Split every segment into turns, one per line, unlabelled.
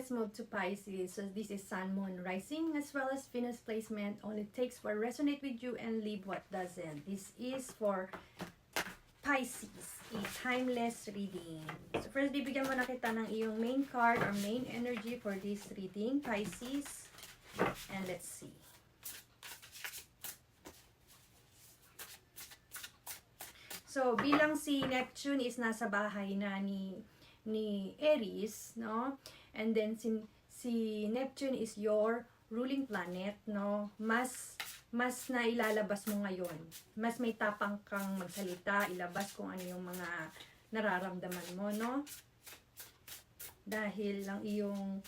let's move to Pisces. So this is Sun, Moon, Rising, as well as Venus placement. Only takes what resonate with you and leave what doesn't. This is for Pisces, a timeless reading. So first, bibigyan mo na kita ng iyong main card or main energy for this reading, Pisces. And let's see. So, bilang si Neptune is nasa bahay na ni Aries, no? And then si Neptune is your ruling planet, no? Mas na ilalabas mo ngayon. Mas may tapang kang magsalita, ilabas kung ano yung mga nararamdaman mo, no? Dahil lang iyong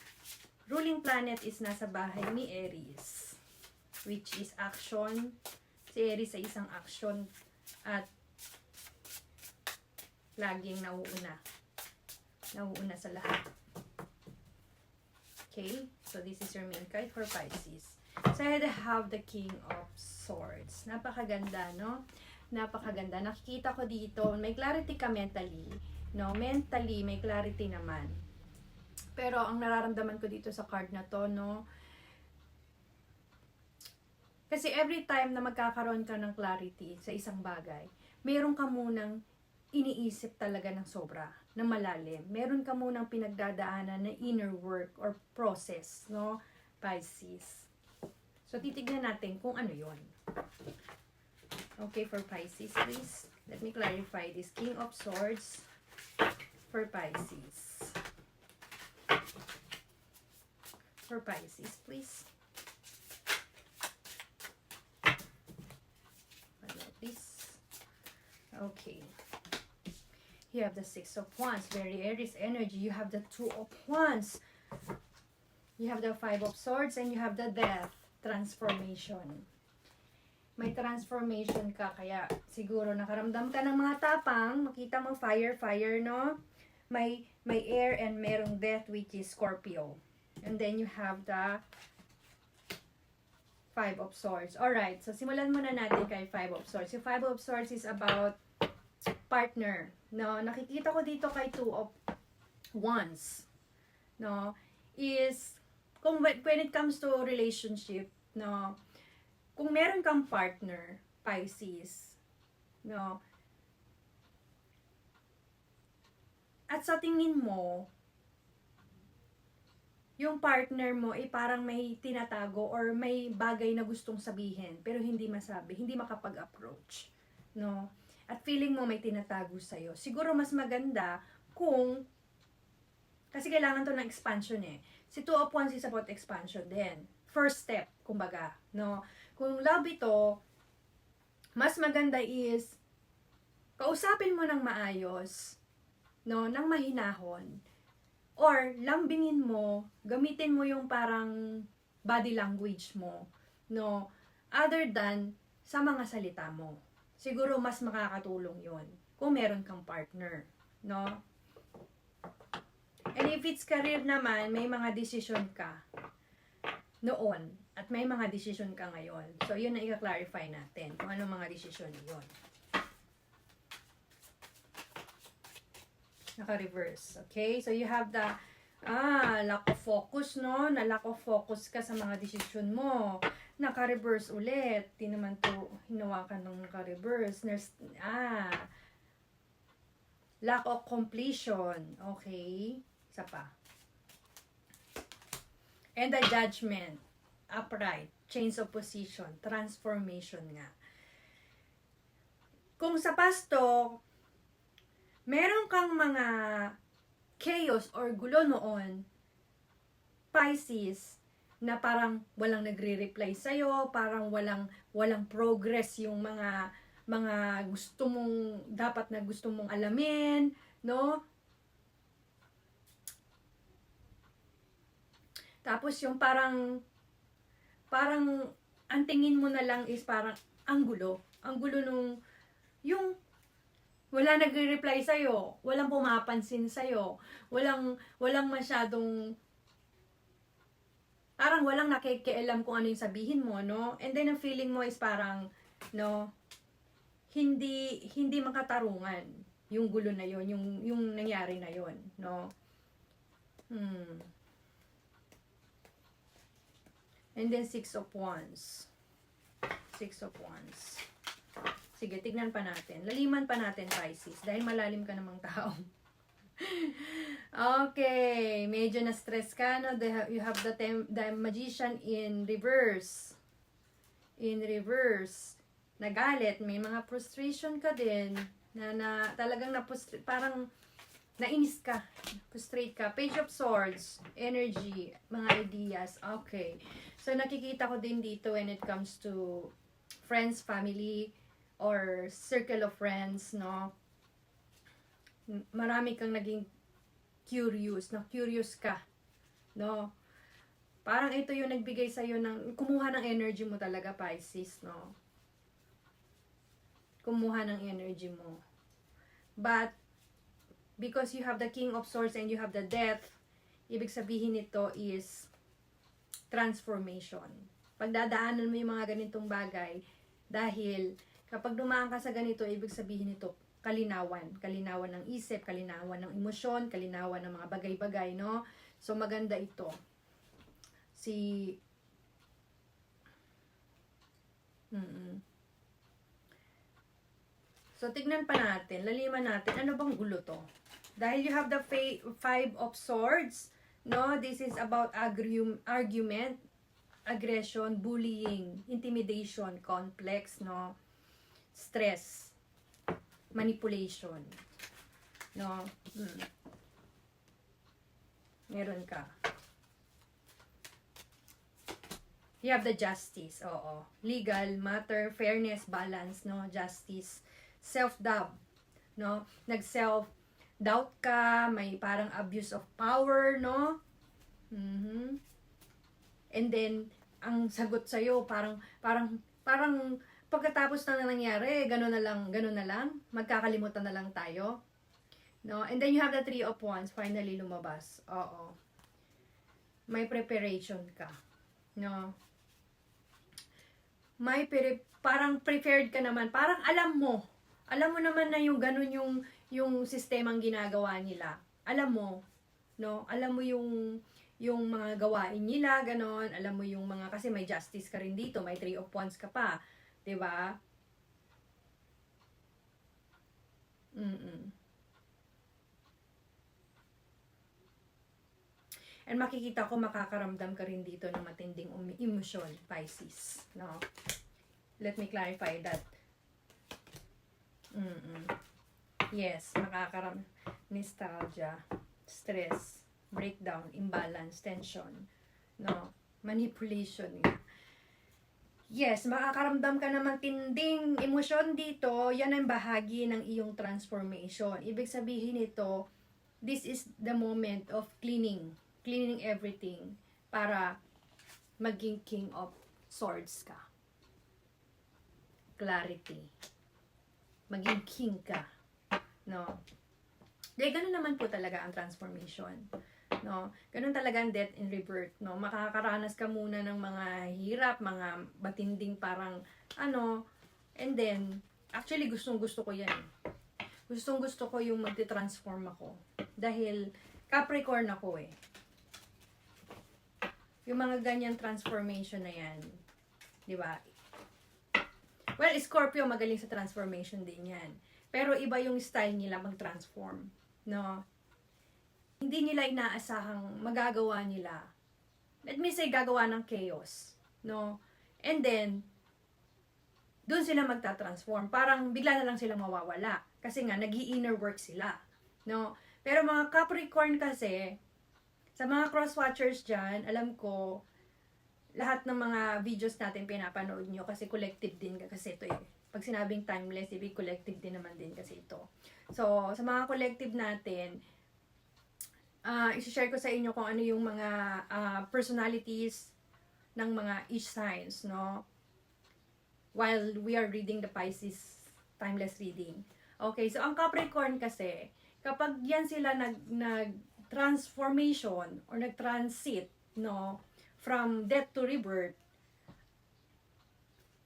ruling planet is nasa bahay ni Aries, which is action. Si Aries ay isang action at laging nauuna sa lahat. Okay, so this is your main card for Pisces. So I have the King of Swords. Napakaganda, no? Napakaganda. Nakikita ko dito, may clarity ka mentally, no? Mentally, may clarity naman. Pero ang nararamdaman ko dito sa card na to, no? Kasi every time na magkakaroon ka ng clarity sa isang bagay, meron ka munang iniisip talaga ng sobra, na malalim. Meron ka munang pinagdadaanan na inner work or process, no? Pisces. So, titignan natin kung ano yon. Okay, for Pisces, please. Let me clarify this King of Swords for Pisces. For Pisces, please. Please. Okay. You have the Six of Wands, very Aries energy. You have the Two of Wands. You have the Five of Swords, and you have the Death, transformation. May transformation ka, kaya siguro nakaramdam ka ng mga tapang, makita mo fire, no? May air and merong death, which is Scorpio. And then you have the Five of Swords. Alright, so simulan muna natin kay Five of Swords. Yung Five of Swords is about partner, no? Nakikita ko dito kay Two of Wands, no? Is, when it comes to relationship, no? Kung meron kang partner, Pisces, no? At sa tingin mo, yung partner mo ay parang may tinatago or may bagay na gustong sabihin, pero hindi masabi, hindi makapag-approach, no? At feeling mo may tinatago sa'yo. Siguro mas maganda kung, kasi kailangan to ng expansion eh. Si Two of Wands is about expansion din. First step, kumbaga, no? Kung love ito, mas maganda is, kausapin mo ng maayos, no? Ng mahinahon. Or, lambingin mo, gamitin mo yung parang body language mo, no? Other than sa mga salita mo. Siguro mas makakatulong yon kung meron kang partner, no? And if it's career naman, may mga decision ka noon at may mga decision ka ngayon. So, yun na i-clarify natin kung ano mga decision yun. Naka-reverse. Okay? So, you have the lack of focus, no? Na lack of focus ka sa mga decision mo. Naka-reverse ulit. Di naman to hinawakan ng naka-reverse. Lack of completion. Okay? Isa pa. And the Judgment. Upright. Change of position. Transformation nga. Kung sa pasto, meron kang mga chaos or gulo noon, Pisces, na parang walang nagre-reply sa'yo, parang walang progress yung mga gusto mong, dapat na gusto mong alamin, no? Tapos yung parang ang tingin mo na lang is parang ang gulo nung, yung wala nagre-reply sa'yo, walang pumapansin sa'yo, walang masyadong, parang walang nakikialam kung ano yung sabihin mo, no? And then, ang feeling mo is parang, no, hindi makatarungan yung gulo na yon, yung nangyari na yon, no? And then 6 of Wands. 6 of Wands. Sige, tignan pa natin. Laliman pa natin, Pisces. Dahil malalim ka namang tao. Okay. Medyo na-stress ka, no? You have the Magician in reverse. In reverse. Nagalit. May mga frustration ka din. Na talagang parang nainis ka. Frustrate ka. Page of Swords. Energy. Mga ideas. Okay. So, nakikita ko din dito when it comes to friends, family, or circle of friends, no? Marami kang naging curious, no? Curious ka, no? Parang ito yung nagbigay sa'yo ng, kumuha ng energy mo talaga, Pisces, no? Kumuha ng energy mo. But, because you have the King of Swords and you have the Death, ibig sabihin nito is transformation. Pagdadaanan mo yung mga ganitong bagay, dahil kapag dumaan ka sa ganito, ibig sabihin nito, kalinawan. Kalinawan ng isip, kalinawan ng emosyon, kalinawan ng mga bagay-bagay, no? So, maganda ito. So, tignan pa natin, laliman natin, ano bang gulo to? Dahil you have the 5 of Swords, no? This is about argument, aggression, bullying, intimidation, complex, no? Stress, manipulation, no? Meron ka. You have the Justice, oo. Legal, matter, fairness, balance, no? Justice, self-doubt, no? Nag-self-doubt ka, may parang abuse of power, no? And then, ang sagot sa'yo, parang pagkatapos na nangyari, gano'n na lang, magkakalimutan na lang tayo. No? And then you have the 3 of Wands, finally lumabas. Oo. May preparation ka. No? Parang prepared ka naman. Parang alam mo naman na yung gano'n yung sistemang ginagawa nila. Alam mo, no? Alam mo yung mga gawain nila, gano'n. Alam mo yung mga, kasi may Justice ka rin dito, may 3 of Wands ka pa. Diba? And makikita ko, makakaramdam ka rin dito ng matinding emosyon, Pisces. No? Let me clarify that. Yes, nostalgia, stress, breakdown, imbalance, tension, no? Manipulation. Yes, makakaramdam ka ng matinding emosyon dito. Yan ang bahagi ng iyong transformation. Ibig sabihin nito, this is the moment of cleaning everything para maging King of Swords ka. Clarity. Maging king ka. No? Dahil ganun naman po talaga ang transformation. No? Ganun talaga ang death in rebirth. No? Makakaranas ka muna ng mga hirap, mga batinding parang and then, actually gustong-gusto ko yan. Gustong-gusto ko yung magte-transform ako. Dahil Capricorn ako eh. Yung mga ganyan transformation na yan. Di ba? Well, Scorpio magaling sa transformation din yan. Pero iba yung style nila mag-transform. No? Hindi nila inaasahang magagawa nila. Let me say, gagawa ng chaos. No? And then, doon sila magta-transform. Parang bigla na lang sila mawawala. Kasi nga, nag-i-inner work sila. No? Pero mga Capricorn kasi, sa mga cross-watchers dyan, alam ko, lahat ng mga videos natin pinapanood nyo kasi collective din kasi ito eh. Pag sinabing timeless, ibig collective din naman din kasi ito. So, sa mga collective natin, isi-share ko sa inyo kung ano yung mga personalities ng mga each signs, no? While we are reading the Pisces timeless reading. Okay, so ang Capricorn kasi, kapag yan sila nag-transformation or nag-transit, no? From death to rebirth,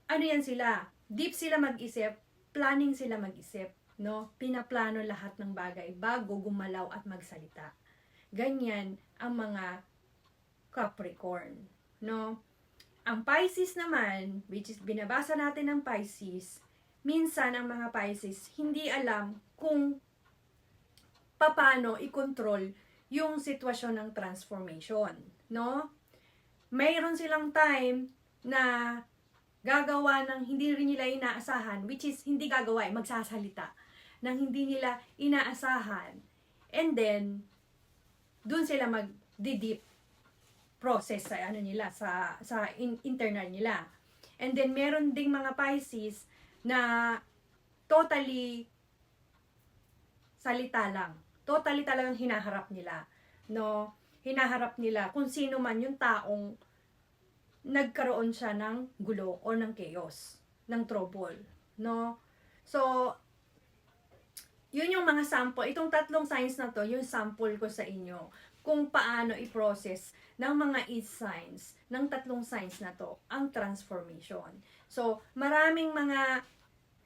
ano yan sila? Deep sila mag-isip, planning sila mag-isip, no? Pinaplano lahat ng bagay bago gumalaw at magsalita. Ganyan ang mga Capricorn, no? Ang Pisces naman, which is binabasa natin ng Pisces, minsan ang mga Pisces hindi alam kung paano i-control yung sitwasyon ng transformation, no? Mayroon silang time na gagawa ng hindi rin nila inaasahan, which is hindi gagawa, magsasalita ng hindi nila inaasahan. And then, dun sila mag-deep process sa nila, sa internal nila. And then, meron ding mga Pisces na totally salita lang. Totally talagang hinaharap nila, no? Hinaharap nila kung sino man yung taong nagkaroon siya ng gulo o ng chaos, ng trouble, no? So, yun yung mga sample. Itong tatlong signs na to, yung sample ko sa inyo kung paano i-process ng mga 8 signs, ng tatlong signs na to, ang transformation. So, maraming mga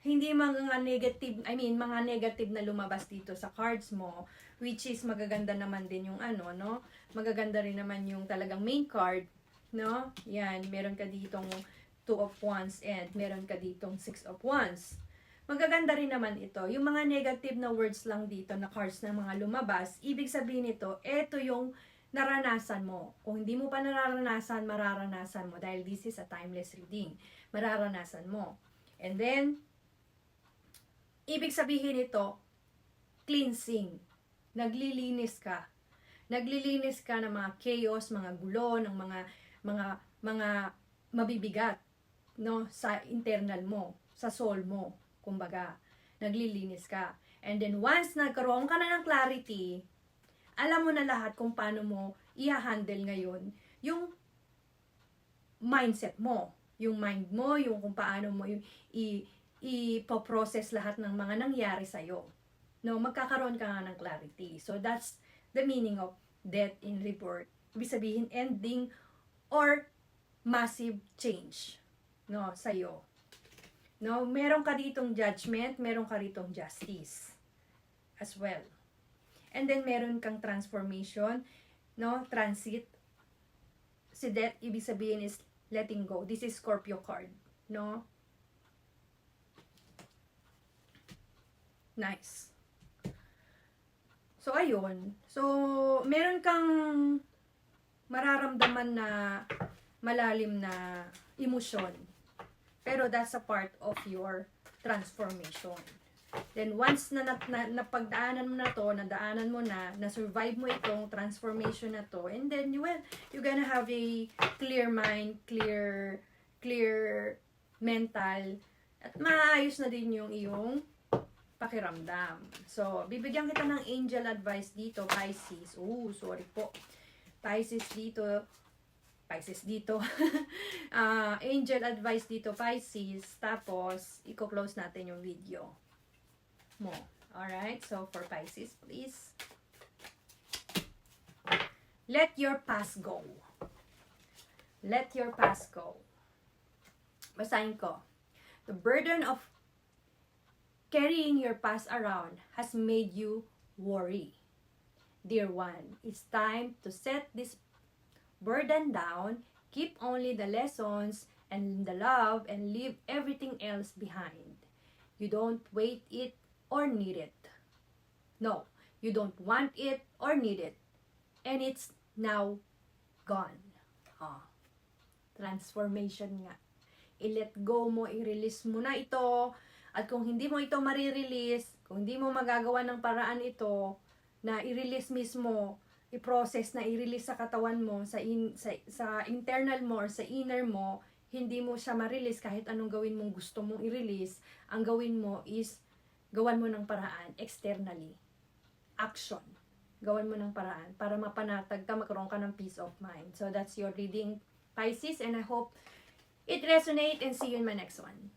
hindi mga negative, mga negative na lumabas dito sa cards mo, which is magaganda naman din yung no? Magaganda rin naman yung talagang main card, no? Yan, meron ka ditong 2 of Wands and meron ka ditong 6 of Wands. Magaganda rin naman ito. Yung mga negative na words lang dito na cards na mga lumabas, ibig sabihin nito, ito yung naranasan mo. Kung hindi mo pa nararanasan, mararanasan mo dahil this is a timeless reading. Mararanasan mo. And then, ibig sabihin ito, cleansing. Naglilinis ka. Naglilinis ka ng mga chaos, mga gulo, ng mga mabibigat, no, sa internal mo, sa soul mo, kumbaga. Naglilinis ka. And then once nagkaroon ka na ng clarity, alam mo na lahat kung paano mo i-handle ngayon yung mindset mo, yung mind mo, yung kung paano mo yung i-process lahat ng mga nangyari sa'yo. No, magkakaroon ka nga ng clarity. So, that's the meaning of death in rebirth. Ibig sabihin, ending or massive change, no, sa'yo. No, meron ka ditong judgment, meron ka ditong justice as well. And then, meron kang transformation, no, transit. Si death, ibig sabihin is letting go. This is Scorpio card, no? Nice. So, ayun. So, meron kang mararamdaman na malalim na emosyon. Pero that's a part of your transformation. Then, once na napagdaanan mo na to, nadaanan mo na survive mo itong transformation na to, and then, you're gonna have a clear mind, clear mental, at maayos na din yung iyong pakiramdam. So, bibigyan kita ng angel advice dito, Pisces. Sorry po. Pisces dito. Angel advice dito, Pisces. Tapos, i-close natin yung video mo. Alright? So, for Pisces, please. Let your past go. Let your past go. Basahin ko. The burden of carrying your past around has made you worry. Dear one, it's time to set this burden down, keep only the lessons and the love, and leave everything else behind. You don't wait it or need it. No, you don't want it or need it. And it's now gone. Transformation nga. I-let go mo, i-release mo na ito. At kung hindi mo ito marirelease, kung hindi mo magagawa ng paraan ito, na i-release mismo, i-process na i-release sa katawan mo, sa internal mo or sa inner mo, hindi mo siya ma-release kahit anong gawin mong gusto mong i-release, ang gawin mo is, gawan mo ng paraan externally. Action. Gawan mo ng paraan para mapanatag ka, magkaroon ka ng peace of mind. So that's your reading, Pisces, and I hope it resonates, and see you in my next one.